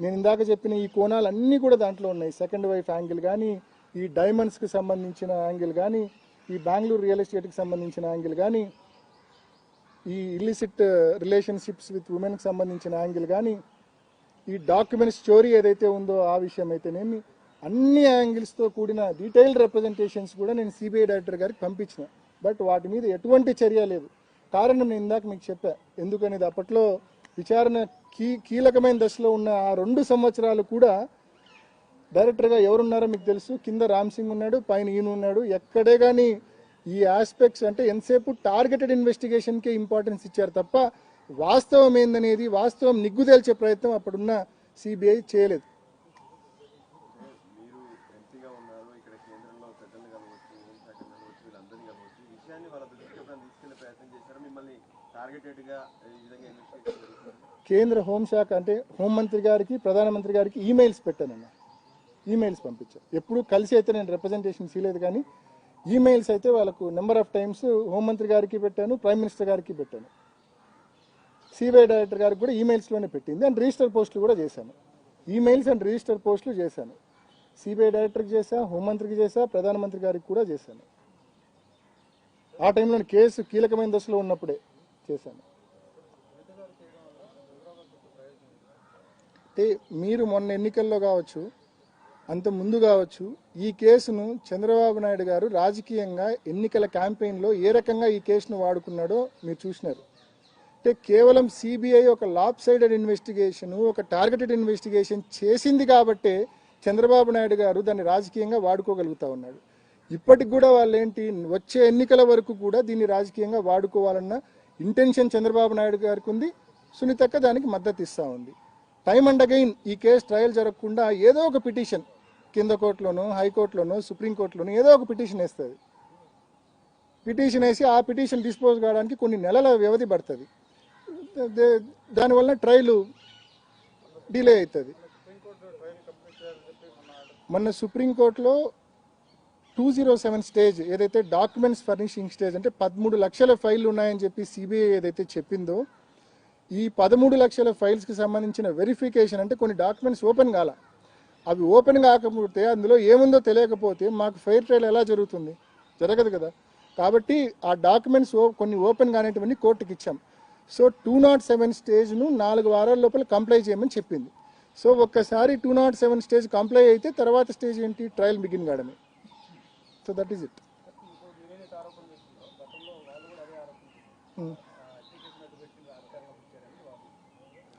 నేను ఇందాక చెప్పిన ఈ కోణాలు అన్నీ కూడా దాంట్లో ఉన్నాయి. సెకండ్ వైఫ్ యాంగిల్ కానీ, ఈ డైమండ్స్కి సంబంధించిన యాంగిల్ కానీ, ఈ బెంగళూరు రియల్ ఎస్టేట్కి సంబంధించిన యాంగిల్ కానీ, ఈ ఇల్లిసిట్ రిలేషన్షిప్స్ విత్ ఉమెన్కి సంబంధించిన యాంగిల్ కానీ, ఈ డాక్యుమెంట్ స్టోరీ ఏదైతే ఉందో ఆ విషయం అయితేనేమి, అన్ని యాంగిల్స్తో కూడిన డీటెయిల్డ్ రిప్రజెంటేషన్స్ కూడా నేను సిబిఐ డైరెక్టర్ గారికి పంపించిన. బట్ వాటి మీద ఎటువంటి చర్య లేదు. కారణం నేను ఇందాక మీకు చెప్పా ఎందుకనేది. అప్పట్లో విచారణ కీలకమైన దశలో ఉన్న ఆ 2 సంవత్సరాలు కూడా డైరెక్టర్గా ఎవరున్నారో మీకు తెలుసు. కింద రామ్ సింగ్ ఉన్నాడు, పైన ఈయన ఉన్నాడు. ఎక్కడే కానీ ఈ ఆస్పెక్ట్స్ అంటే ఎంతసేపు టార్గెటెడ్ ఇన్వెస్టిగేషన్కే ఇంపార్టెన్స్ ఇచ్చారు తప్ప వాస్తవం ఏందనేది, వాస్తవం నిగ్గుదేల్చే ప్రయత్నం అప్పుడున్న సిబిఐ చేయలేదు. కేంద్ర హోంశాఖ అంటే హోంమంత్రి గారికి, ప్రధానమంత్రి గారికి ఈమెయిల్స్ పెట్టానన్న, ఈమెయిల్స్ పంపించాను. ఎప్పుడు కలిసి అయితే నేను రిప్రజెంటేషన్స్ ఇవ్వలేదు, కానీ ఈమెయిల్స్ అయితే వాళ్ళకు నెంబర్ ఆఫ్ టైమ్స్ హోంమంత్రి గారికి పెట్టాను, ప్రైమ్ మినిస్టర్ గారికి పెట్టాను. సిబిఐ డైరెక్టర్ గారికి కూడా ఈమెయిల్స్లోనే పెట్టింది. అండ్ రిజిస్టర్ పోస్టులు కూడా చేశాను. ఈమెయిల్స్ అండ్ రిజిస్టర్ పోస్టులు చేశాను. సిబిఐ డైరెక్టర్కి చేశా, హోంమంత్రికి చేశా, ప్రధానమంత్రి గారికి కూడా చేశాను. ఆ టైంలో కేసు కీలకమైన దశలో ఉన్నప్పుడే చేశాను. అంటే మీరు మొన్న ఎన్నికల్లో కావచ్చు, అంత ముందు కావచ్చు, ఈ కేసును చంద్రబాబు నాయుడు గారు రాజకీయంగా ఎన్నికల క్యాంపెయిన్లో ఏ రకంగా ఈ కేసును వాడుకున్నాడో మీరు చూసినారు. అంటే కేవలం సిబిఐ ఒక లాప్ సైడెడ్ ఇన్వెస్టిగేషన్, ఒక టార్గెటెడ్ ఇన్వెస్టిగేషన్ చేసింది కాబట్టే చంద్రబాబు నాయుడు గారు దాన్ని రాజకీయంగా వాడుకోగలుగుతా ఉన్నాడు. ఇప్పటికి కూడా వాళ్ళు ఏంటి, వచ్చే ఎన్నికల వరకు కూడా దీన్ని రాజకీయంగా వాడుకోవాలన్న ఇంటెన్షన్ చంద్రబాబు నాయుడు గారికి ఉంది. సునీతక్క దానికి మద్దతు ఇస్తూ ఉంది. టైమ్ అండ్ అగైన్ ఈ కేసు ట్రయల్ జరగకుండా ఏదో ఒక పిటిషన్ కింద కోర్టులోనో, హైకోర్టులోనో, సుప్రీంకోర్టులోనో ఏదో ఒక పిటిషన్ వేస్తుంది. పిటిషన్ వేసి ఆ పిటిషన్ డిస్పోజ్ కావడానికి కొన్ని నెలల వ్యవధి పడుతుంది. దానివల్ల ట్రయల్ డిలే అవుతుంది. మొన్న సుప్రీంకోర్టులో 207 స్టేజ్ ఏదైతే డాక్యుమెంట్స్ ఫర్నిషింగ్ స్టేజ్ అంటే 13 లక్షల ఫైళ్లు ఉన్నాయని చెప్పి సిబిఐ ఏదైతే చెప్పిందో, ఈ 13 లక్షల ఫైల్స్కి సంబంధించిన వెరిఫికేషన్ అంటే కొన్ని డాక్యుమెంట్స్ ఓపెన్ కాల. అవి ఓపెన్ కాకపోతే, అందులో ఏముందో తెలియకపోతే మాకు ఫెయిర్ ట్రయల్ ఎలా జరుగుతుంది? జరగదు కదా. కాబట్టి ఆ డాక్యుమెంట్స్ కొన్ని ఓపెన్ కానివన్నీ కోర్టుకి ఇచ్చాం. సో 207 స్టేజ్ను 4 వారాల లోపల కంప్లై చేయమని చెప్పింది. సో ఒక్కసారి 207 స్టేజ్ కంప్లై అయితే తర్వాత స్టేజ్ ఏంటి, ట్రయల్ బిగిన్ కావడమే. So that is it.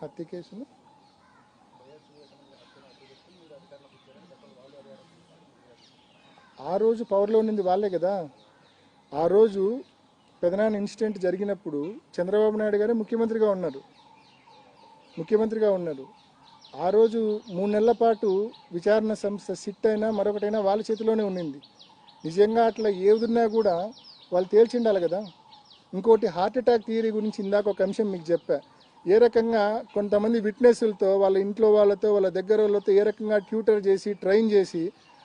హత్య కేసును ఆ రోజు పవర్లో ఉన్నది వాళ్ళే కదా. ఆ రోజు పెదనాన్న ఇన్సిడెంట్ జరిగినప్పుడు చంద్రబాబు నాయుడు గారే ముఖ్యమంత్రిగా ఉన్నారు. ఆ రోజు 3 నెలల పాటు విచారణ సంస్థ సిట్ అయినా మరొకటైనా వాళ్ళ చేతిలోనే ఉన్నింది. నిజంగా అట్లా ఏదున్నా కూడా వాళ్ళు తేల్చిండాలి కదా. ఇంకోటి హార్ట్ అటాక్ థియరీ గురించి ఇందాక ఒక అంశం మీకు చెప్పా. ఏ రకంగా కొంతమంది విట్నెస్లతో, వాళ్ళ ఇంట్లో వాళ్ళతో, వాళ్ళ దగ్గర వాళ్ళతో ఏ రకంగా ట్యూటర్ చేసి, ట్రైన్ చేసి,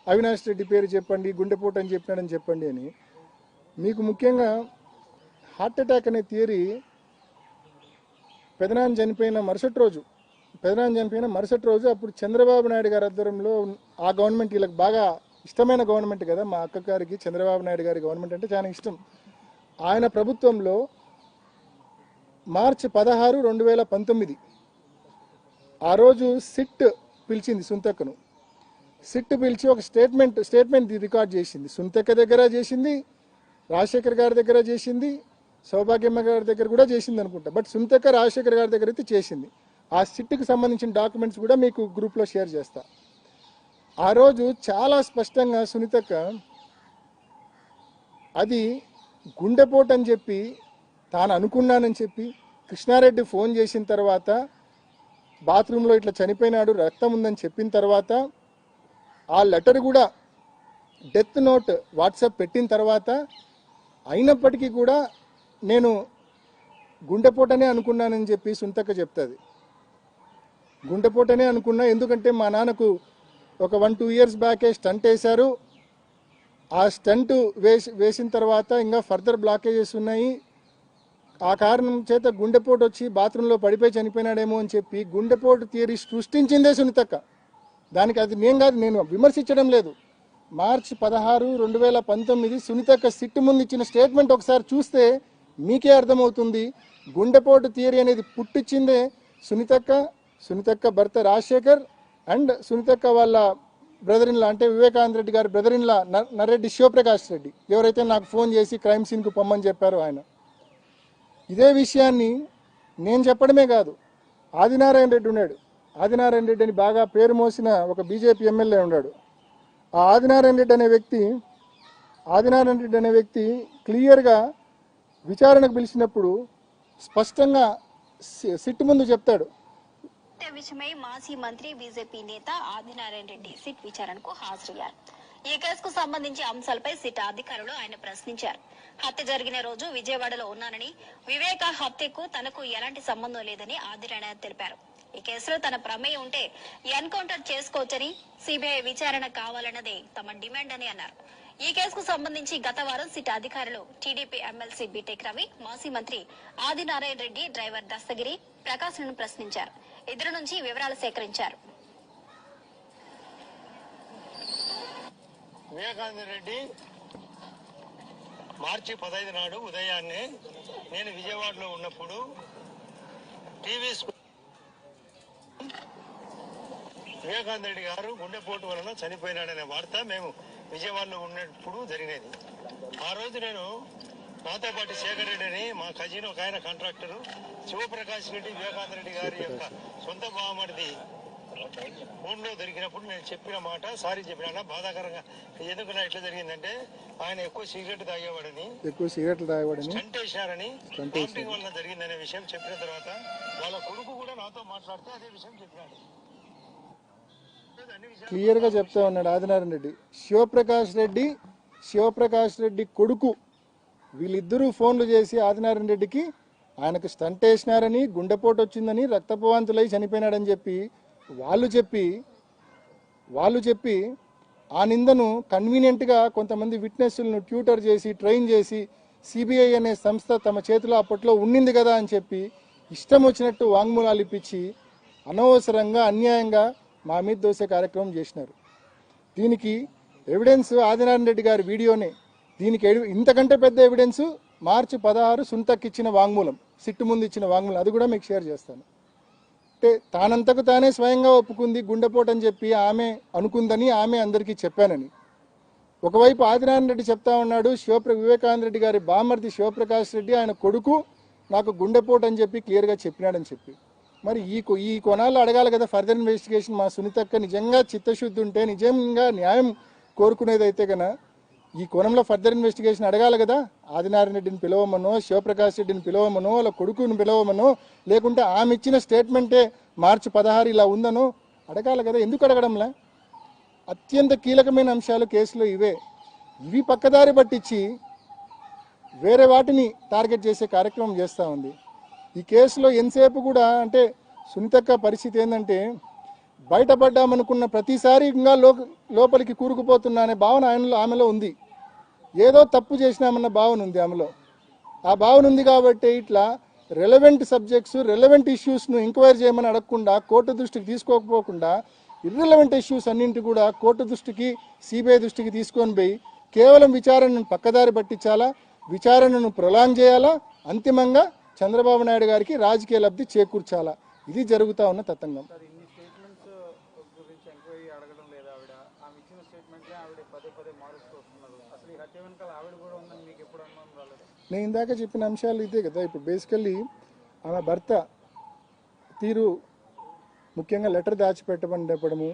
అవినాష్ రెడ్డి పేరు చెప్పండి, గుండెపోటు అని చెప్పినాడని చెప్పండి అని. మీకు ముఖ్యంగా హార్ట్ అటాక్ అనే థియరీ పెదనాన్న చనిపోయిన మరుసటి రోజు అప్పుడు చంద్రబాబు నాయుడు గారి ఆధ్వర్యంలో ఆ గవర్నమెంట్, వీళ్ళకి బాగా ఇష్టమైన గవర్నమెంట్ కదా, మా అక్క గారికి చంద్రబాబు నాయుడు గారి గవర్నమెంట్ అంటే చాలా ఇష్టం. ఆయన ప్రభుత్వంలో మార్చి 16, 2019 ఆ రోజు సిట్ పిలిచింది సునీతక్కను. సిట్ పిలిచి ఒక స్టేట్మెంట్ రికార్డ్ చేసింది. సునీతక్క దగ్గర చేసింది, రాజశేఖర్ గారి దగ్గర చేసింది, సౌభాగ్యమ్మ గారి దగ్గర కూడా చేసింది అనుకుంటా. బట్ సునీతక్క రాజశేఖర్ గారి దగ్గర అయితే చేసింది. ఆ సిట్కి సంబంధించిన డాక్యుమెంట్స్ కూడా మీకు గ్రూప్లో షేర్ చేస్తా. ఆ రోజు చాలా స్పష్టంగా సునీతక్క అది గుండెపోటు అని చెప్పి, తాను అనుకున్నానని చెప్పి, కృష్ణారెడ్డి ఫోన్ చేసిన తర్వాత, బాత్రూంలో ఇట్లా చనిపోయినాడు, రక్తం ఉందని చెప్పిన తర్వాత, ఆ లెటర్ కూడా డెత్ నోట్ వాట్సాప్ పెట్టిన తర్వాత, అయినప్పటికీ కూడా నేను గుండెపోటనే అనుకున్నానని చెప్పి సునీతక్క చెప్తుంది. గుండెపోటనే అనుకున్నా, ఎందుకంటే మా నాన్నకు ఒక 1-2 ఇయర్స్ బ్యాకే స్టంట్ వేశారు, ఆ స్టంట్ వేసిన తర్వాత ఇంకా ఫర్దర్ బ్లాకేజెస్ ఉన్నాయి. ఆ కారణం చేత గుండెపోటు వచ్చి బాత్రూంలో పడిపోయి చనిపోయినాడేమో అని చెప్పి గుండెపోటు థియరీ సృష్టించిందే సునీతక్క. దానికి అది నేను విమర్శించడం లేదు. మార్చి 16, 2019 సునీతక్క సిట్టు ముందు ఇచ్చిన స్టేట్మెంట్ ఒకసారి చూస్తే మీకే అర్థమవుతుంది. గుండెపోటు థియరీ అనేది పుట్టించిందే సునీతక్క భర్త రాజశేఖర్ అండ్ సునీతక్క వాళ్ళ బ్రదర్ ఇన్లా, అంటే వివేకానంద రెడ్డి గారి బ్రదర్ ఇన్లా నరెడ్డి శివప్రకాష్ రెడ్డి, ఎవరైతే నాకు ఫోన్ చేసి క్రైమ్ సీన్కు పొమ్మని చెప్పారో ఆయన. ఇదే విషయాన్ని నేను చెప్పడమే కాదు, ఆదినారాయణ రెడ్డి ఉన్నాడు. ఆదినారాయణ రెడ్డి అని బాగా పేరు మోసిన ఒక బీజేపీ ఎమ్మెల్యే ఉన్నాడు. ఆ ఆదినారాయణ రెడ్డి అనే వ్యక్తి క్లియర్గా విచారణకు పిలిచినప్పుడు స్పష్టంగా సిట్ ముందు చెప్తాడు. విషయమై మాజీ మంత్రి బీజేపీ నేత ఆదినారాయణ రెడ్డి సిట్ విచారణకు హాజరయ్యారు. ఈ కేసుకు సంబంధించి అంశాలపై సిట్ అధికారులు ఆయన ప్రశ్నించారు. హత్య జరిగిన రోజు విజయవాడలో ఉన్నానని, వివేక హత్యకు తనకు ఎలాంటి సంబంధం లేదని ఆదినారాయణ తెలిపారు. ఈ కేసులో తన ప్రమేయం ఉంటే ఎన్కౌంటర్ చేసుకోవచ్చని, సిబిఐ విచారణ కావాలన్నదే తమ డిమాండ్ అని అన్నారు. ఈ కేసుకు సంబంధించి గత వారం సిట్ అధికారులు టీడీపీ ఎమ్మెల్సీ బీటెక్ రవి, మాజీ మంత్రి ఆదినారాయణ రెడ్డి డ్రైవర్ దస్తగిరి ప్రకాశ్లను ప్రశ్నించారు. ఇద్దరు నుంచి వివరాలు సేకరించారు. వివేకానంద రెడ్డి మార్చి 15 నాడు ఉదయాన్నే నేను విజయవాడలో ఉన్నప్పుడు టీవీ వివేకానంద రెడ్డి గారు గుండెపోటు వలన చనిపోయినాడనే వార్త మేము విజయవాడలో ఉన్నప్పుడు జరిగినది. ఆ రోజు నేను నాతో పాటు శేఖర్ రెడ్డి అని మా కజిన్ ఒక ఆయన కాంట్రాక్టరు, శివప్రకాష్ రెడ్డి వివేకానంద రెడ్డి గారి యొక్క సొంత బావమరిది ఫోన్లో దొరికినప్పుడు నేను చెప్పిన మాట సారీ చెప్పినా బాధాకరంగా ఎందుకన్నా ఇట్లా జరిగిందంటే ఆయన ఎక్కువ సిగరెట్లు తాగేవాడని స్టంట్ వేసినారని వామిటింగ్ వల్ల జరిగిందనే విషయం చెప్పిన తర్వాత వాళ్ళ కొడుకు కూడా నాతో మాట్లాడితే అదే విషయం చెప్పినాడు. క్లియర్గా చెప్తా ఉన్నాడు ఆదినారాయణ రెడ్డి. శివప్రకాష్ రెడ్డి కొడుకు వీళ్ళిద్దరూ ఫోన్లు చేసి ఆదినారాయణ రెడ్డికి ఆయనకు స్టంట్ వేసినారని, గుండెపోటు వచ్చిందని, రక్తపవాంతులై చనిపోయినాడని చెప్పి వాళ్ళు చెప్పి ఆ నిందను కన్వీనియంట్గా కొంతమంది విట్నెస్లను ట్యూటర్ చేసి ట్రైన్ చేసి సిబిఐ అనే సంస్థ తమ చేతిలో అప్పట్లో ఉండింది కదా అని చెప్పి ఇష్టం వచ్చినట్టు వాంగ్మూలాలు ఇప్పించి అనవసరంగా అన్యాయంగా మా మీద దోసే కార్యక్రమం చేసినారు. దీనికి ఎవిడెన్స్ ఆదినారాయణ రెడ్డి గారి వీడియోనే. దీనికి ఇంతకంటే పెద్ద ఎవిడెన్స్ మార్చి 16 సునీతకి ఇచ్చిన వాంగ్మూలం, సిట్టు ముందు ఇచ్చిన వాంగ్మూలం. అది కూడా మీకు షేర్ చేస్తాను. అంటే తానంతకు తానే స్వయంగా ఒప్పుకుంది గుండెపోటు అని చెప్పి ఆమె అనుకుందని, ఆమె అందరికీ చెప్పానని. ఒకవైపు ఆదినారాయణ రెడ్డి చెప్తా ఉన్నాడు, వివేకానంద రెడ్డి గారి బామర్ది శివప్రకాష్ రెడ్డి ఆయన కొడుకు నాకు గుండెపోటు అని చెప్పి క్లియర్గా చెప్పినాడని చెప్పి. మరి ఈ కోణాల్లో అడగాలి కదా ఫర్దర్ ఇన్వెస్టిగేషన్. మా సునీతక్క నిజంగా చిత్తశుద్ధి ఉంటే, నిజంగా న్యాయం కోరుకునేదైతే కన్నా ఈ కోణంలో ఫర్దర్ ఇన్వెస్టిగేషన్ అడగాలి కదా. ఆదినారాయణ రెడ్డిని పిలవమనో, శివప్రకాష్ రెడ్డిని పిలవమనో, వాళ్ళ కొడుకుని పిలవమనో, లేకుంటే ఆమె ఇచ్చిన స్టేట్మెంటే మార్చి 16 ఇలా ఉందనో అడగాలి కదా. ఎందుకు అడగడంలే? అత్యంత కీలకమైన అంశాలు కేసులో ఇవి పక్కదారి పట్టించి వేరే వాటిని టార్గెట్ చేసే కార్యక్రమం చేస్తూ ఉంది. ఈ కేసులో ఎంతసేపు కూడా అంటే సునీతక్క పరిస్థితి ఏంటంటే బయటపడ్డామనుకున్న ప్రతిసారి ఇంకా లోపలికి కూరుకుపోతున్నా అనే భావన ఆమెలో ఉంది. ఏదో తప్పు చేసినామన్న భావన ఉంది ఆమెలో. ఆ భావన ఉంది కాబట్టి ఇట్లా రెలవెంట్ సబ్జెక్ట్స్, రెలవెంట్ ఇష్యూస్ను ఎంక్వైరీ చేయమని అడగకుండా, కోర్టు దృష్టికి తీసుకోకపోకుండా ఇర్రెలవెంట్ ఇష్యూస్ అన్నింటి కూడా కోర్టు దృష్టికి, సిబిఐ దృష్టికి తీసుకొని పోయి కేవలం విచారణను పక్కదారి పట్టించాలా, విచారణను ప్రొలాంగ్ చేయాలా, అంతిమంగా చంద్రబాబు నాయుడు గారికి రాజకీయ లబ్ధి చేకూర్చాలా. ఇది జరుగుతూ ఉన్న తతంగం. నేను ఇందాక చెప్పిన అంశాలు ఇదే కదా. ఇప్పుడు బేసికల్లీ ఆమె భర్త తీరు, ముఖ్యంగా లెటర్ దాచిపెట్టమని చెప్పడము,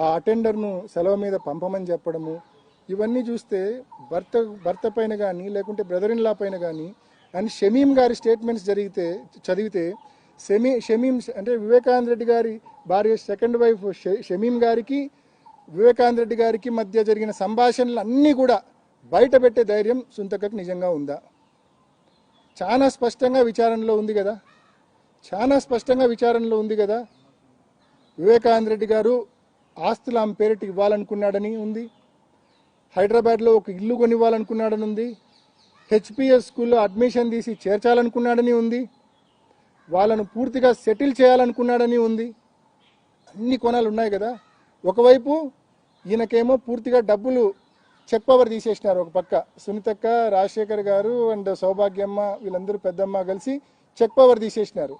ఆ అటెండర్ను సెలవు మీద పంపమని చెప్పడము, ఇవన్నీ చూస్తే భర్త పైన కానీ లేకుంటే బ్రదర్ ఇన్ లా పైన కానీ అండ్ షమీం గారి స్టేట్మెంట్స్ చదివితే షమీం అంటే వివేకానంద రెడ్డి గారి భార్య సెకండ్ వైఫ్ షమీం గారికి వివేకానంద రెడ్డి గారికి మధ్య జరిగిన సంభాషణలు అన్నీ కూడా బయట పెట్టే ధైర్యం సునీతక్కకు నిజంగా ఉందా? చాలా స్పష్టంగా విచారణలో ఉంది కదా. వివేకానంద రెడ్డి గారు ఆస్తులు ఆమె పేరిట ఇవ్వాలనుకున్నాడని ఉంది. హైదరాబాద్లో ఒక ఇల్లు కొనివ్వాలనుకున్నాడని ఉంది. హెచ్పిఎస్ స్కూల్లో అడ్మిషన్ తీసి చేర్చాలనుకున్నాడని ఉంది. వాళ్ళను పూర్తిగా సెటిల్ చేయాలనుకున్నాడని ఉంది. అన్ని కోణాలు ఉన్నాయి కదా. ఒకవైపు ఈయనకేమో పూర్తిగా డబ్బులు చెక్ పవర్ తీసేసినారు. ఒక పక్క సునీతక్క, రాజశేఖర్ గారు అండ్ సౌభాగ్యమ్మ వీళ్ళందరూ పెద్దమ్మ కలిసి చెక్ పవర్ తీసేసినారు.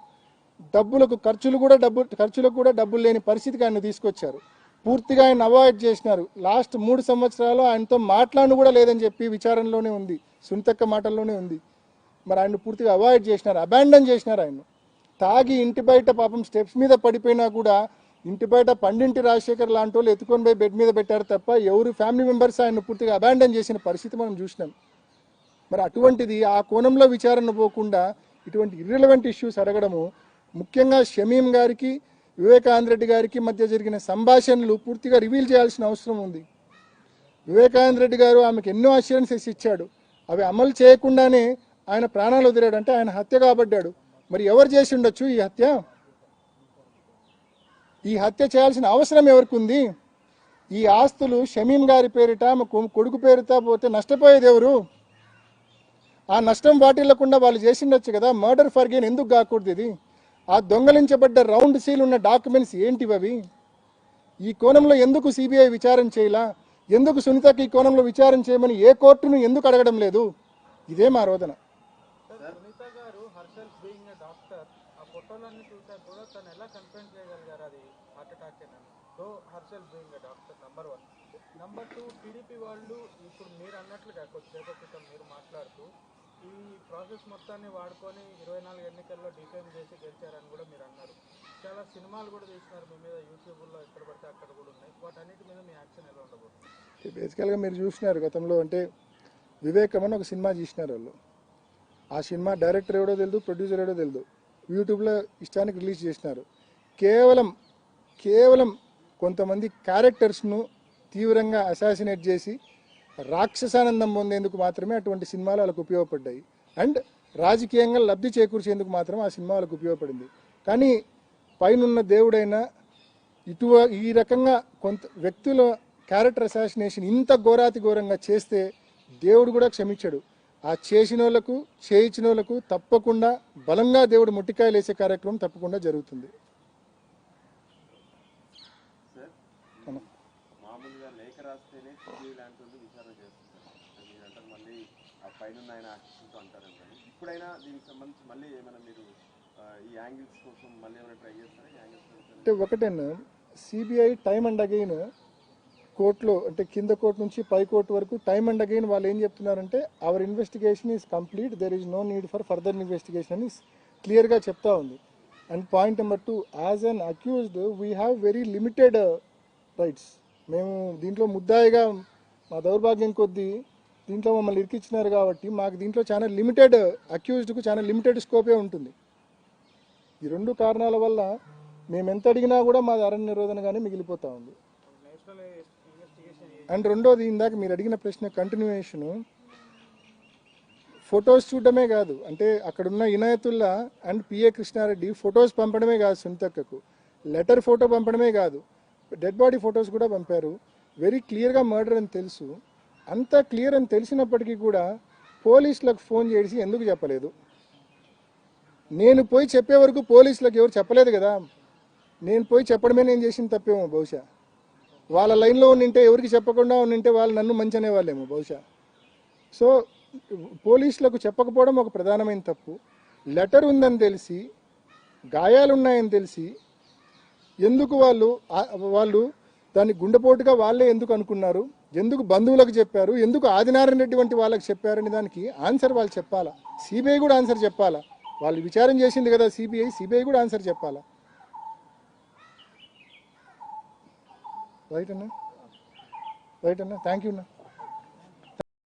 ఖర్చులకు కూడా డబ్బులు లేని పరిస్థితికి ఆయన తీసుకొచ్చారు. పూర్తిగా ఆయన అవాయిడ్ చేసినారు. లాస్ట్ 3 సంవత్సరాలు ఆయనతో మాట్లాడను కూడా లేదని చెప్పి విచారణలోనే ఉంది, సునీతక్క మాటల్లోనే ఉంది. మరి ఆయన పూర్తిగా అవాయిడ్ చేసినారు, అబాండన్ చేసినారు. ఆయన తాగి ఇంటి బయట పాపం స్టెప్స్ మీద పడిపోయినా కూడా ఇంటి బయట పండింటి రాజశేఖర్ లాంటి వాళ్ళు ఎత్తుకొని పోయి బెడ్ మీద పెట్టారు తప్ప ఎవరు ఫ్యామిలీ మెంబర్స్ ఆయన పూర్తిగా అబాండన్ చేసిన పరిస్థితి మనం చూసినాం. మరి అటువంటిది ఆ కోణంలో విచారణ పోకుండా ఇటువంటి ఇర్రిలవెంట్ ఇష్యూస్ అడగడము, ముఖ్యంగా షమీం గారికి వివేకానంద రెడ్డి గారికి మధ్య జరిగిన సంభాషణలు పూర్తిగా రివీల్ చేయాల్సిన అవసరం ఉంది. వివేకానంద రెడ్డి గారు ఆమెకు ఎన్నో అష్యూరెన్సెస్ ఇచ్చాడు. అవి అమలు చేయకుండానే ఆయన ప్రాణాలు వదిలాడు. అంటే ఆయన హత్య కాబడ్డాడు. మరి ఎవరు చేసి ఉండొచ్చు ఈ హత్య? ఈ హత్య చేయాల్సిన అవసరం ఎవరికి ఉంది? ఈ ఆస్తులు షమీం గారి పేరిట ఆమె కొడుకు పేరుతో పోతే నష్టపోయేది ఎవరు? ఆ నష్టం వాటిల్లకుండా వాళ్ళు చేసిండొచ్చు కదా. మర్డర్ ఫర్ గెయిన్ ఎందుకు కాకూడదు ఇది? ఆ దొంగలించబడ్డ రౌండ్ సీల్ ఉన్న డాక్యుమెంట్స్ ఏంటివి అవి? ఈ కోణంలో ఎందుకు సిబిఐ విచారణ చేయాలా? ఎందుకు సునీతకి ఈ కోణంలో విచారణ చేయమని ఏ కోర్టును ఎందుకు అడగడం లేదు? ఇదే మా రోదన. సునీత గారు హర్షల్ బీయింగ్ ఏ డాక్టర్, ఆ ఫోటోలన్నీ చూసాక కూడా తను ఎలా కన్ఫర్మ్ చేయగలిగారు అది హార్ట్ అటాక్ అని? So Harshal being a doctor number 1. Number 2, TDP వాళ్ళు ఇప్పుడు మీరు అన్నట్లుగా కొద్దిసేపు క్రితం మీరు మాట్లాడుతూ ఈ ప్రాసెస్ మొత్తాన్ని వాడుకొని 24 ఎన్నికల్లో డిఫైమ్ చేసి గెలిచారని కూడా మీరు అన్నారు. చాలా సినిమాలు కూడా తీసినారు మీ మీద, యూట్యూబ్లో ఎక్కడ పడితే అక్కడ కూడా ఉన్నాయి. వాటన్నిటి మీద మీ యాక్షన్ ఎలా ఉండబోతుంది? బేసికల్గా మీరు చూసినారు గతంలో, అంటే వివేకం అని ఒక సినిమా తీసినారు వాళ్ళు. ఆ సినిమా డైరెక్టర్ ఎవడో తెలియదు, ప్రొడ్యూసర్ ఎవడో తెలియదు. యూట్యూబ్లో ఇష్టానికి రిలీజ్ చేసినారు. కేవలం కొంతమంది క్యారెక్టర్స్ను తీవ్రంగా అసాసినేట్ చేసి రాక్షసానందం పొందేందుకు మాత్రమే అటువంటి సినిమాలు వాళ్ళకు ఉపయోగపడ్డాయి. అండ్ రాజకీయంగా లబ్ధి చేకూర్చేందుకు మాత్రం ఆ సినిమా వాళ్ళకు ఉపయోగపడింది. కానీ పైనున్న దేవుడైనా ఈ రకంగా కొంత వ్యక్తుల క్యారెక్టర్ అసాసినేషన్ ఇంత ఘోరాతి ఘోరంగా చేస్తే దేవుడు కూడా క్షమించడు. ఆ చేసిన వాళ్ళకు చేయించిన వాళ్ళకు తప్పకుండా బలంగా దేవుడు ముట్టికాయలు వేసే కార్యక్రమం తప్పకుండా జరుగుతుంది. మామూలుగా లేఖ రాస్తేనే సిబిఐ లాంటి వాళ్ళు విచారణ చేస్తుంటారు. మీరంటారు మళ్ళీ ఆ పైన ఆయన ఆశిస్తుంటూ అంటారు. ఇప్పుడైనా దీనికి సంబంధించి మళ్ళీ ఏమైనా మీరు ఈ యాంగిల్స్ కోసం మళ్ళీ ఏమైనా ట్రై చేస్తారా? ఈ యాంగిల్స్ అంటే ఒకటేనా, సిబిఐ టైమ్ అండ్ అగైన్ కోర్టులో, అంటే కింద కోర్టు నుంచి పై కోర్టు వరకు టైమ్ అండ్ అగైన్ వాళ్ళు ఏం చెప్తున్నారంటే our investigation is complete, there is no need for further investigation అని క్లియర్గా చెప్తా ఉంది. And point number 2, as an accused we have very limited rights. మేము దీంట్లో ముద్దాయిగా మా దౌర్భాగ్యం కొద్దీ దీంట్లో మమ్మల్ని ఇరికిచ్చినారు కాబట్టి మాకు దీంట్లో చాలా లిమిటెడ్, అక్యూజ్డ్కు చాలా లిమిటెడ్ స్కోపే ఉంటుంది. ఈ 2 కారణాల వల్ల మేము ఎంత అడిగినా కూడా మాది అరణ్య నిరోధనగానే మిగిలిపోతూ ఉంది. అండ్ రెండోది, ఇందాక మీరు అడిగిన ప్రశ్న కంటిన్యూయేషను, ఫొటోస్ చూడడమే కాదు, అంటే అక్కడున్న Inayatullah and PA Krishna Reddy photos పంపడమే కాదు, సునీతక్కకు లెటర్ ఫోటో పంపడమే కాదు, డెడ్ బాడీ ఫొటోస్ కూడా పంపారు. వెరీ క్లియర్గా మర్డర్ అని తెలుసు. అంత క్లియర్ అని తెలిసినప్పటికీ కూడా పోలీసులకు ఫోన్ చేసి ఎందుకు చెప్పలేదు? నేను పోయి చెప్పే వరకు పోలీసులకు ఎవరు చెప్పలేదు కదా. నేను పోయి చెప్పడమే నేను చేసిన తప్పేమో బహుశా. వాళ్ళ లైన్లో ఉండింటే, ఎవరికి చెప్పకుండా ఉండింటే వాళ్ళు నన్ను మంచి అనేవాళ్ళేమో బహుశా. సో పోలీసులకు చెప్పకపోవడం ఒక ప్రధానమైన తప్పు. లెటర్ ఉందని తెలిసి, గాయాలున్నాయని తెలిసి ఎందుకు వాళ్ళు దాన్ని గుండెపోటుగా వాళ్ళే ఎందుకు అనుకున్నారు? ఎందుకు బంధువులకు చెప్పారు? ఎందుకు ఆదినారాయణ రెడ్డి వంటి వాళ్ళకి చెప్పారని దానికి ఆన్సర్ వాళ్ళు చెప్పాలా. సిబిఐ కూడా ఆన్సర్ చెప్పాలా. వాళ్ళు విచారణ చేసింది కదా సిబిఐ కూడా ఆన్సర్ చెప్పాలా. రైట్ అన్నా, థ్యాంక్ యూ అన్నా.